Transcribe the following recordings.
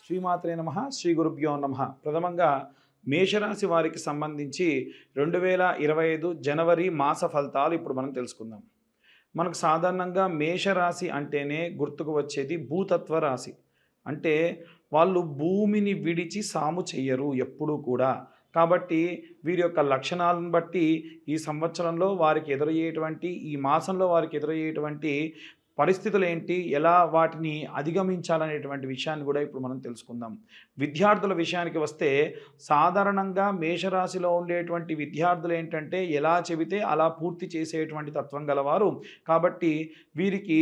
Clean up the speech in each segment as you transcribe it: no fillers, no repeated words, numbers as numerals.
శ్రీమాత్రే నమః శ్రీ గురుభ్యో నమః. ప్రథమంగా మేషరాశి వారికి సంబంధించి 2025 జనవరి మాస ఫలితాలు ఇప్పుడు మనం తెలుసుకుందాం. మనకు సాధారణంగా మేషరాశి అంటేనే గుర్తుకు వచ్చేది భూతత్వ రాశి. అంటే వాళ్ళు భూమిని విడిచి సాము చెయ్యరు ఎప్పుడూ కూడా. కాబట్టి వీరి యొక్క లక్షణాలను బట్టి ఈ సంవత్సరంలో వారికి ఎదురయ్యేటువంటి, ఈ మాసంలో వారికి ఎదురయ్యేటువంటి పరిస్థితులేంటి, ఎలా వాటిని అధిగమించాలనేటువంటి విషయాన్ని కూడా ఇప్పుడు మనం తెలుసుకుందాం. విద్యార్థుల విషయానికి వస్తే సాధారణంగా మేషరాశిలో ఉండేటువంటి విద్యార్థులు ఏంటంటే ఎలా చెబితే అలా పూర్తి చేసేటువంటి తత్వం గలవారు. కాబట్టి వీరికి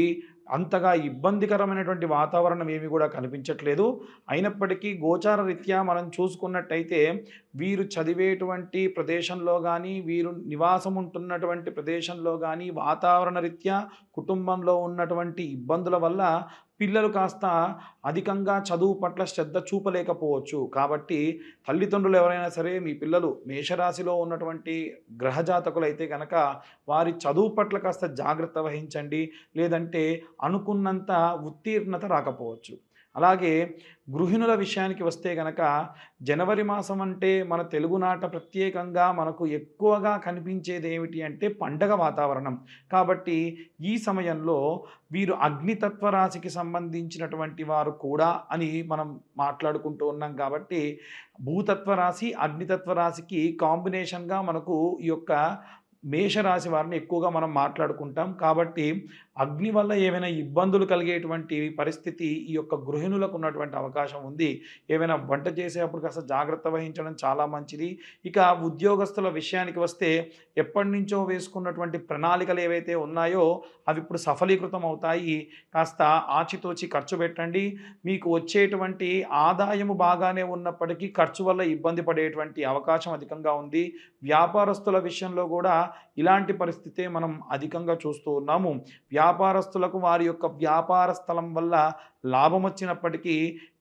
అంతగా ఇబ్బందికరమైనటువంటి వాతావరణం ఏమి కూడా కనిపించట్లేదు. అయినప్పటికీ గోచార రీత్యా మనం చూసుకున్నట్టయితే వీరు చదివేటువంటి ప్రదేశంలో కానీ, వీరు నివాసం ఉంటున్నటువంటి ప్రదేశంలో కానీ వాతావరణ రీత్యా కుటుంబంలో ఉన్నటువంటి ఇబ్బందుల వల్ల పిల్లలు కాస్త అధికంగా చదువు పట్ల శ్రద్ధ చూపలేకపోవచ్చు. కాబట్టి తల్లిదండ్రులు ఎవరైనా సరే మీ పిల్లలు మేషరాశిలో ఉన్నటువంటి గ్రహజాతకులైతే కనుక వారి చదువు పట్ల కాస్త జాగ్రత్త వహించండి. లేదంటే అనుకున్నంత ఉత్తీర్ణత రాకపోవచ్చు. అలాగే గృహిణుల విషయానికి వస్తే గనక జనవరి మాసం అంటే మన తెలుగునాట ప్రత్యేకంగా మనకు ఎక్కువగా కనిపించేది ఏమిటి అంటే పండగ వాతావరణం. కాబట్టి ఈ సమయంలో వీరు అగ్నితత్వ రాశికి సంబంధించినటువంటి వారు కూడా అని మనం మాట్లాడుకుంటూ ఉన్నాం. కాబట్టి భూతత్వ రాశి అగ్నితత్వ రాశికి కాంబినేషన్గా మనకు ఈ యొక్క మేషరాశి వారిని ఎక్కువగా మనం మాట్లాడుకుంటాం. కాబట్టి అగ్ని వల్ల ఏమైనా ఇబ్బందులు కలిగేటువంటి పరిస్థితి ఈ యొక్క గృహిణులకు ఉన్నటువంటి అవకాశం ఉంది. ఏమైనా వంట చేసేటప్పుడు కాస్త జాగ్రత్త వహించడం చాలా మంచిది. ఇక ఉద్యోగస్తుల విషయానికి వస్తే ఎప్పటి నుంచో వేసుకున్నటువంటి ప్రణాళికలు ఏవైతే ఉన్నాయో అవి ఇప్పుడు సఫలీకృతం అవుతాయి. కాస్త ఆచితూచి ఖర్చు పెట్టండి. మీకు వచ్చేటువంటి ఆదాయము బాగానే ఉన్నప్పటికీ ఖర్చు వల్ల ఇబ్బంది పడేటువంటి అవకాశం అధికంగా ఉంది. వ్యాపారస్తుల విషయంలో కూడా ఇలాంటి పరిస్థితే మనం అధికంగా చూస్తూ ఉన్నాము. వ్యాపారస్తులకు వారి యొక్క వ్యాపార స్థలం వల్ల లాభం వచ్చినప్పటికీ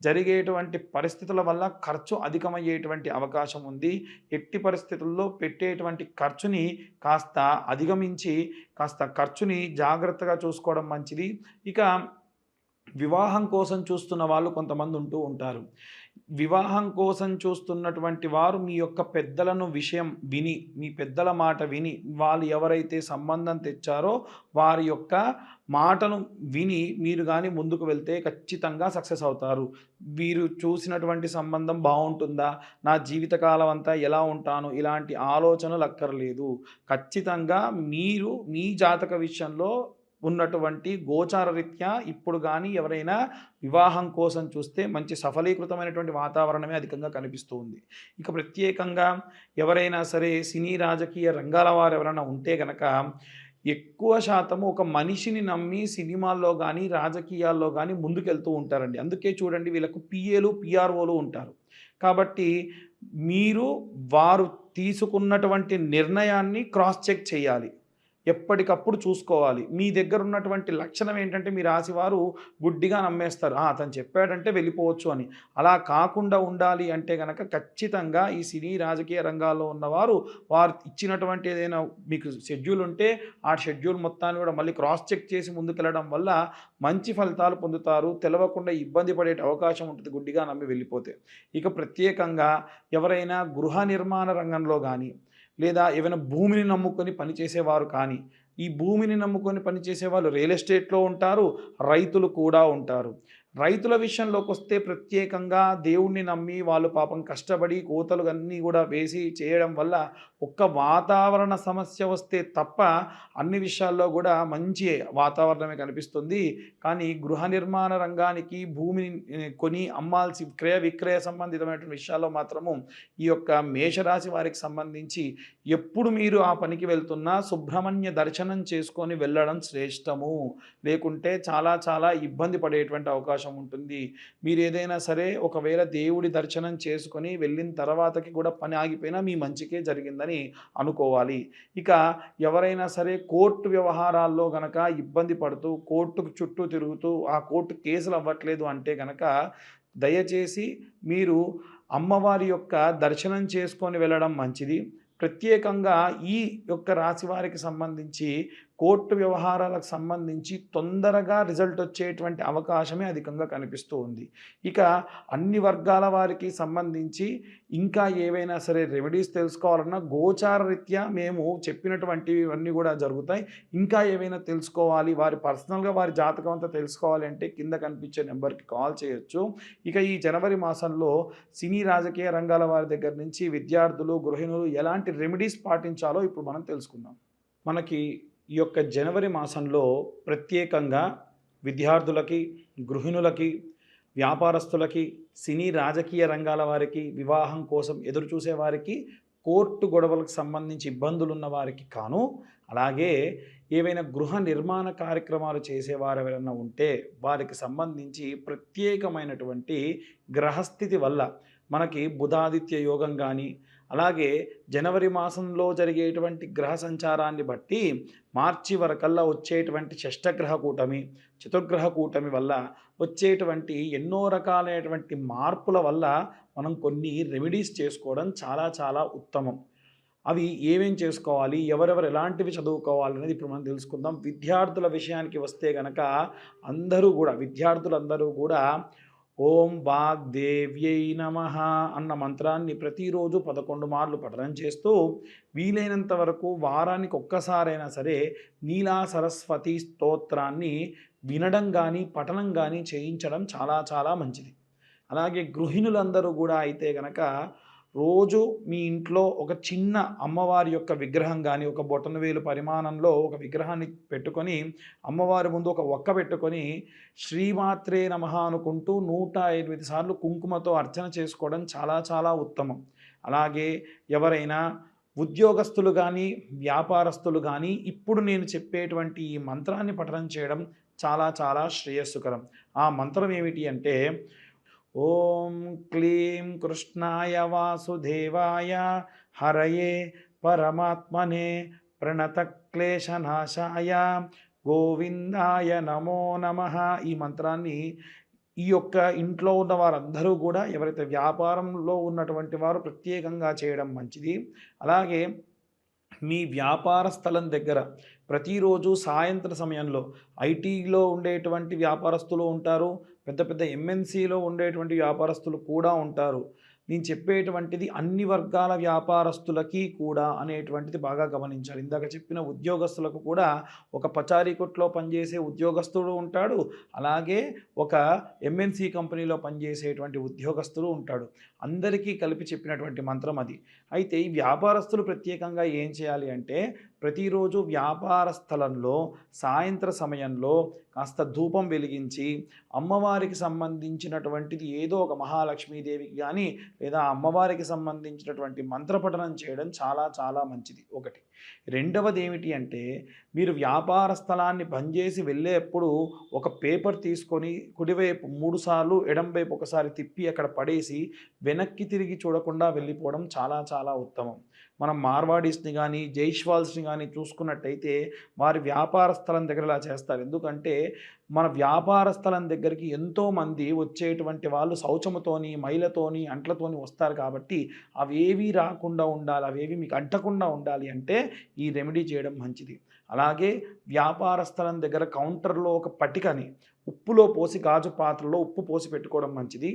జరిగేటువంటి పరిస్థితుల వల్ల ఖర్చు అధికమయ్యేటువంటి అవకాశం ఉంది. ఎట్టి పరిస్థితుల్లో పెట్టేటువంటి ఖర్చుని కాస్త అధిగమించి కాస్త ఖర్చుని జాగ్రత్తగా చూసుకోవడం మంచిది. ఇక వివాహం కోసం చూస్తున్న వాళ్ళు కొంతమంది ఉంటూ ఉంటారు. వివాహం కోసం చూస్తున్నటువంటి వారు మీ యొక్క పెద్దలను విషయం విని, మీ పెద్దల మాట విని, వాళ్ళు ఎవరైతే సంబంధం తెచ్చారో వారి యొక్క మాటను విని మీరు కానీ ముందుకు వెళ్తే ఖచ్చితంగా సక్సెస్ అవుతారు. వీరు చూసినటువంటి సంబంధం బాగుంటుందా, నా జీవితకాలం అంతా ఎలా ఉంటాను, ఇలాంటి ఆలోచనలు అక్కర్లేదు. ఖచ్చితంగా మీరు మీ జాతక విషయంలో ఉన్నటువంటి గోచార రీత్యా ఇప్పుడు కానీ ఎవరైనా వివాహం కోసం చూస్తే మంచి సఫలీకృతమైనటువంటి వాతావరణమే అధికంగా కనిపిస్తూ ఉంది. ఇక ప్రత్యేకంగా ఎవరైనా సరే సినీ రాజకీయ రంగాల వారు ఎవరైనా ఉంటే కనుక ఎక్కువ శాతము ఒక మనిషిని నమ్మి సినిమాల్లో కానీ రాజకీయాల్లో కానీ ముందుకెళ్తూ ఉంటారండి. అందుకే చూడండి వీళ్ళకు పిఏలు పిఆర్ఓలు ఉంటారు. కాబట్టి మీరు వారు తీసుకున్నటువంటి నిర్ణయాన్ని క్రాస్ చెక్ చేయాలి, ఎప్పటికప్పుడు చూసుకోవాలి. మీ దగ్గర ఉన్నటువంటి లక్షణం ఏంటంటే మీ రాశివారు గుడ్డిగా నమ్మేస్తారు, అతను చెప్పాడంటే వెళ్ళిపోవచ్చు అని. అలా కాకుండా ఉండాలి అంటే కనుక ఖచ్చితంగా ఈ సినీ రాజకీయ రంగాల్లో ఉన్నవారు వారు ఇచ్చినటువంటి ఏదైనా మీకు షెడ్యూల్ ఉంటే ఆ షెడ్యూల్ మొత్తాన్ని కూడా మళ్ళీ క్రాస్ చెక్ చేసి ముందుకెళ్ళడం వల్ల మంచి ఫలితాలు పొందుతారు. తెలవకుండా ఇబ్బంది పడే అవకాశం ఉంటుంది గుడ్డిగా నమ్మి వెళ్ళిపోతే. ఇక ప్రత్యేకంగా ఎవరైనా గృహ నిర్మాణ రంగంలో కానీ లేదా ఏమైనా భూమిని నమ్ముకొని పనిచేసేవారు కానీ, ఈ భూమిని నమ్ముకొని పనిచేసేవాళ్ళు రియల్ ఎస్టేట్లో ఉంటారు, రైతులు కూడా ఉంటారు. రైతుల విషయంలోకి వస్తే ప్రత్యేకంగా దేవుణ్ణి నమ్మి వాళ్ళు పాపం కష్టపడి కోతలు అన్నీ కూడా వేసి చేయడం వల్ల ఒక్క వాతావరణ సమస్య వస్తే తప్ప అన్ని విషయాల్లో కూడా మంచి వాతావరణమే కనిపిస్తుంది. కానీ గృహ నిర్మాణ రంగానికి భూమిని కొని అమ్మాల్సి క్రయ విక్రయ సంబంధితమైనటువంటి విషయాల్లో మాత్రము ఈ యొక్క మేషరాశి వారికి సంబంధించి ఎప్పుడు మీరు ఆ పనికి వెళ్తున్నా సుబ్రహ్మణ్య దర్శనం చేసుకొని వెళ్ళడం శ్రేష్టము. లేకుంటే చాలా చాలా ఇబ్బంది పడేటువంటి అవకాశం ఉంటుంది. మీరు ఏదైనా సరే ఒకవేళ దేవుడి దర్శనం చేసుకొని వెళ్ళిన తర్వాతకి కూడా పని ఆగిపోయినా మీ మంచికే జరిగిందని అనుకోవాలి. ఇక ఎవరైనా సరే కోర్టు వ్యవహారాల్లో గనక ఇబ్బంది పడుతూ కోర్టుకు చుట్టూ తిరుగుతూ ఆ కోర్టు కేసులు అవ్వట్లేదు అంటే గనక దయచేసి మీరు అమ్మవారి యొక్క దర్శనం చేసుకొని వెళ్ళడం మంచిది. ప్రత్యేకంగా ఈ యొక్క రాశి వారికి సంబంధించి కోర్టు వ్యవహారాలకు సంబంధించి తొందరగా రిజల్ట్ వచ్చేటువంటి అవకాశమే అధికంగా కనిపిస్తూ ఉంది. ఇక అన్ని వర్గాల వారికి సంబంధించి ఇంకా ఏవైనా సరే రెమెడీస్ తెలుసుకోవాలన్నా గోచార రీత్యా మేము చెప్పినటువంటివి అన్నీ కూడా జరుగుతాయి. ఇంకా ఏవైనా తెలుసుకోవాలి, వారి పర్సనల్గా వారి జాతకం అంతా తెలుసుకోవాలి అంటే కింద కనిపించే నెంబర్కి కాల్ చేయొచ్చు. ఇక ఈ జనవరి మాసంలో సినీ రాజకీయ రంగాల వారి దగ్గర నుంచి విద్యార్థులు, గృహిణులు ఎలాంటి రెమెడీస్ పాటించాలో ఇప్పుడు మనం తెలుసుకుందాం. మనకి ఈ యొక్క జనవరి మాసంలో ప్రత్యేకంగా విద్యార్థులకి, గృహిణులకి, వ్యాపారస్తులకి, సినీ రాజకీయ రంగాల వారికి, వివాహం కోసం ఎదురు చూసే వారికి, కోర్టు గొడవలకు సంబంధించి ఇబ్బందులు ఉన్న వారికి కాను, అలాగే ఏవైనా గృహ నిర్మాణ కార్యక్రమాలు చేసేవారు ఎవరైనా ఉంటే వారికి సంబంధించి ప్రత్యేకమైనటువంటి గ్రహస్థితి వల్ల మనకి బుధాదిత్య యోగం కానీ, అలాగే జనవరి మాసంలో జరిగేటువంటి గ్రహ సంచారాన్ని బట్టి మార్చి వరకల్లా వచ్చేటువంటి షష్టగ్రహ కూటమి, చతుర్గ్రహ కూటమి వల్ల వచ్చేటువంటి ఎన్నో రకాలైనటువంటి మార్పుల వల్ల మనం కొన్ని రెమెడీస్ చేసుకోవడం చాలా చాలా ఉత్తమం. అవి ఏమేం చేసుకోవాలి, ఎవరెవరు ఎలాంటివి చదువుకోవాలి అనేది ఇప్పుడు మనం తెలుసుకుందాం. విద్యార్థుల విషయానికి వస్తే గనక విద్యార్థులందరూ కూడా ఓం వాగ్దేవ్యై నమః అన్న మంత్రాన్ని ప్రతిరోజు 11 మార్లు పఠనం చేస్తూ వీలైనంత వరకు వారానికి ఒక్కసారైనా సరే నీలా సరస్వతి స్తోత్రాన్ని వినడం కానీ పఠనం కానీ చేయించడం చాలా చాలా మంచిది. అలాగే గృహిణులందరూ కూడా అయితే గనక రోజు మీ ఇంట్లో ఒక చిన్న అమ్మవారి యొక్క విగ్రహం కానీ, ఒక బొటనవేలు పరిమాణంలో ఒక విగ్రహాన్ని పెట్టుకొని అమ్మవారి ముందు ఒక ఒక్క పెట్టుకొని శ్రీమాత్రే నమః అనుకుంటూ 108 సార్లు కుంకుమతో అర్చన చేసుకోవడం చాలా చాలా ఉత్తమం. అలాగే ఎవరైనా ఉద్యోగస్తులు కానీ, వ్యాపారస్తులు కానీ ఇప్పుడు నేను చెప్పేటువంటి ఈ మంత్రాన్ని పఠనం చేయడం చాలా చాలా శ్రేయస్సుకరం. ఆ మంత్రం ఏమిటి అంటే ఓం క్లీం కృష్ణాయ వాసుదేవాయ హరయే పరమాత్మనే ప్రణతక్లేశనాశాయ గోవిందాయ నమో నమః. ఈ మంత్రాన్ని ఈ యొక్క ఇంట్లో ఉన్న వారందరూ కూడా ఎవరైతే వ్యాపారంలో ఉన్నటువంటి వారు ప్రత్యేకంగా చేయడం మంచిది. అలాగే మీ వ్యాపార స్థలం దగ్గర ప్రతిరోజు సాయంత్రం సమయంలో ఐటీలో ఉండేటువంటి వ్యాపారస్తులు ఉంటారు, పెద్ద పెద్ద ఎంఎన్సీలో ఉండేటువంటి వ్యాపారస్తులు కూడా ఉంటారు. నేను చెప్పేటువంటిది అన్ని వర్గాల వ్యాపారస్తులకి కూడా అనేటువంటిది బాగా గమనించాలి. ఇందాక చెప్పిన ఉద్యోగస్తులకు కూడా ఒక పచారీ కొట్లో పనిచేసే ఉద్యోగస్తుడు ఉంటాడు, అలాగే ఒక ఎంఎన్సీ కంపెనీలో పనిచేసేటువంటి ఉద్యోగస్తుడు ఉంటాడు. అందరికీ కలిపి చెప్పినటువంటి మంత్రం అది. అయితే ఈ వ్యాపారస్తులు ప్రత్యేకంగా ఏం చేయాలి అంటే ప్రతిరోజు వ్యాపార స్థలంలో సాయంత్ర సమయంలో కాస్త ధూపం వెలిగించి అమ్మవారికి సంబంధించినటువంటిది ఏదో ఒక మహాలక్ష్మీదేవికి కానీ లేదా అమ్మవారికి సంబంధించినటువంటి మంత్రపఠనం చేయడం చాలా చాలా మంచిది. ఒకటి. రెండవది ఏమిటి అంటే మీరు వ్యాపార స్థలాన్ని బంద్ చేసి వెళ్ళేప్పుడు ఒక పేపర్ తీసుకొని కుడివైపు 3 సార్లు ఎడంవైపు ఒకసారి తిప్పి అక్కడ పడేసి వెనక్కి తిరిగి చూడకుండా వెళ్ళిపోవడం చాలా చాలా ఉత్తమం. మనం మార్వాడీస్ని కానీ జైష్వాల్స్ని కానీ చూసుకున్నట్టయితే వారి వ్యాపార స్థలం దగ్గర ఇలా చేస్తారు. ఎందుకంటే మన వ్యాపార స్థలం దగ్గరికి ఎంతోమంది వచ్చేటువంటి వాళ్ళు శౌచముతోని, మైలతోని, అంట్లతోని వస్తారు. కాబట్టి అవేవి రాకుండా ఉండాలి, అవేవి మీకు అంటకుండా ఉండాలి అంటే ఈ రెమెడీ చేయడం మంచిది. అలాగే వ్యాపార స్థలం దగ్గర కౌంటర్లో ఒక పటికని ఉప్పులో పోసి గాజు పాత్రలో ఉప్పు పోసి పెట్టుకోవడం మంచిది.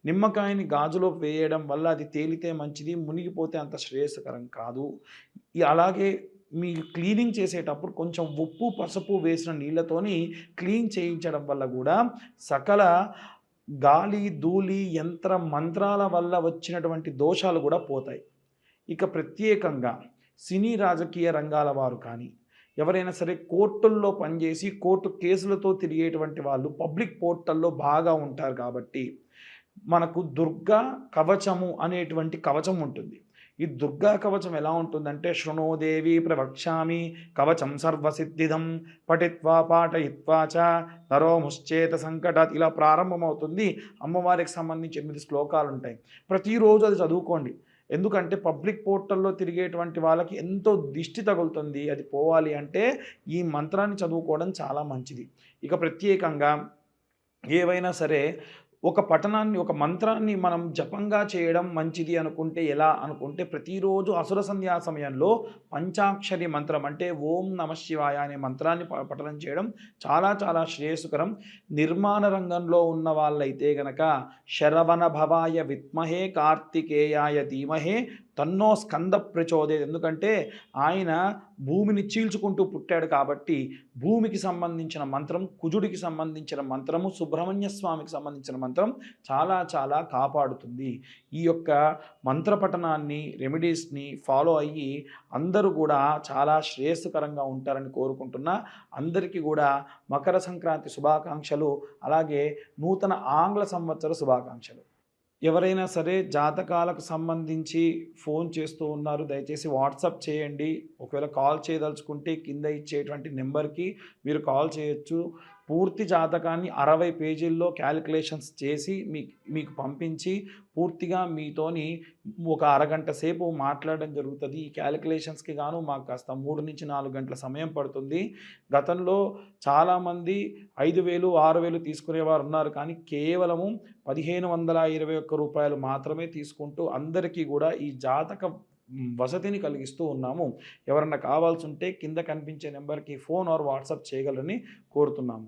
నిమ్మకాయని గాజులో వేయడం వల్ల అది తేలితే మంచిది, మునిగిపోతే అంత శ్రేయస్కరం కాదు. అలాగే మీ క్లీనింగ్ చేసేటప్పుడు కొంచెం ఉప్పు పసుపు వేసిన నీళ్ళతోని క్లీన్ చేయించడం వల్ల కూడా సకల గాలి ధూళి యంత్ర మంత్రాల వల్ల వచ్చినటువంటి దోషాలు కూడా పోతాయి. ఇక ప్రత్యేకంగా సినీ రాజకీయ రంగాల వారు కానీ ఎవరైనా సరే కోర్టుల్లో పనిచేసి కోర్టు కేసులతో తిరిగేటువంటి వాళ్ళు పబ్లిక్ పోర్టల్లో బాగా ఉంటారు. కాబట్టి మనకు దుర్గా కవచము అనేటువంటి కవచం ఉంటుంది. ఈ దుర్గా కవచం ఎలా ఉంటుందంటే శృణోదేవి ప్రవక్ష్యామి కవచం సర్వసిద్ధిదం పఠిత్వా పాఠయిత్వా చ నరో ముశ్చేత సంకటాత్ ఇలా ప్రారంభమవుతుంది. అమ్మవారికి సంబంధించి 8 శ్లోకాలు ఉంటాయి. ప్రతిరోజు అది చదువుకోండి. ఎందుకంటే పబ్లిక్ పోర్టల్లో తిరిగేటువంటి వాళ్ళకి ఎంతో దిష్టి తగులుతుంది. అది పోవాలి అంటే ఈ మంత్రాన్ని చదువుకోవడం చాలా మంచిది. ఇక ప్రత్యేకంగా ఏవైనా సరే ఒక పఠనాన్ని, ఒక మంత్రాన్ని మనం జపంగా చేయడం మంచిది అనుకుంటే ఎలా అనుకుంటే, ప్రతిరోజు అసుర సంధ్యా సమయంలో పంచాక్షరి మంత్రం అంటే ఓం నమః శివాయ అనే మంత్రాన్ని పఠనం చేయడం చాలా చాలా శ్రేయస్కరం. నిర్మాణ రంగంలో ఉన్న వాళ్ళైతే గనక శరవణ భవాయ విద్మహే కార్తికేయాయ ధీమహే తన్నో స్కంద ప్రచోదయత్. ఎందుకంటే ఆయన భూమిని చీల్చుకుంటూ పుట్టాడు కాబట్టి భూమికి సంబంధించిన మంత్రం, కుజుడికి సంబంధించిన మంత్రము, సుబ్రహ్మణ్య స్వామికి సంబంధించిన మంత్రం చాలా చాలా కాపాడుతుంది. ఈ యొక్క మంత్రపఠనాన్ని, రెమెడీస్ని ఫాలో అయ్యి అందరూ కూడా చాలా శ్రేయస్కరంగా ఉంటారని కోరుకుంటున్నా. అందరికీ కూడా మకర సంక్రాంతి శుభాకాంక్షలు, అలాగే నూతన ఆంగ్ల సంవత్సర శుభాకాంక్షలు. ఎవరైనా సరే జాతకాలకు సంబంధించి ఫోన్ చేస్తూ ఉన్నారు, దయచేసి వాట్సాప్ చేయండి. ఒకవేళ కాల్ చేయదలుచుకుంటే కింద ఇచ్చేటువంటి నెంబర్కి మీరు కాల్ చేయొచ్చు. పూర్తి జాతకాన్ని 60 పేజీల్లో క్యాలిక్యులేషన్స్ చేసి మీకు పంపించి పూర్తిగా మీతోని ఒక అరగంట సేపు మాట్లాడడం జరుగుతుంది. ఈ క్యాలిక్యులేషన్స్కి గాను మాకు కాస్త 3 నుంచి 4 గంటల సమయం పడుతుంది. గతంలో చాలామంది 5,000, 6,000 తీసుకునేవారు ఉన్నారు. కానీ కేవలము రూ. 1,521 మాత్రమే తీసుకుంటూ అందరికీ కూడా ఈ జాతక వసతిని కలిగిస్తూ ఉన్నాము. ఎవరన్నా కావాల్సి ఉంటే కింద కనిపించే నెంబర్కి ఫోన్ ఆర్ వాట్సాప్ చేయగలరని కోరుతున్నాము.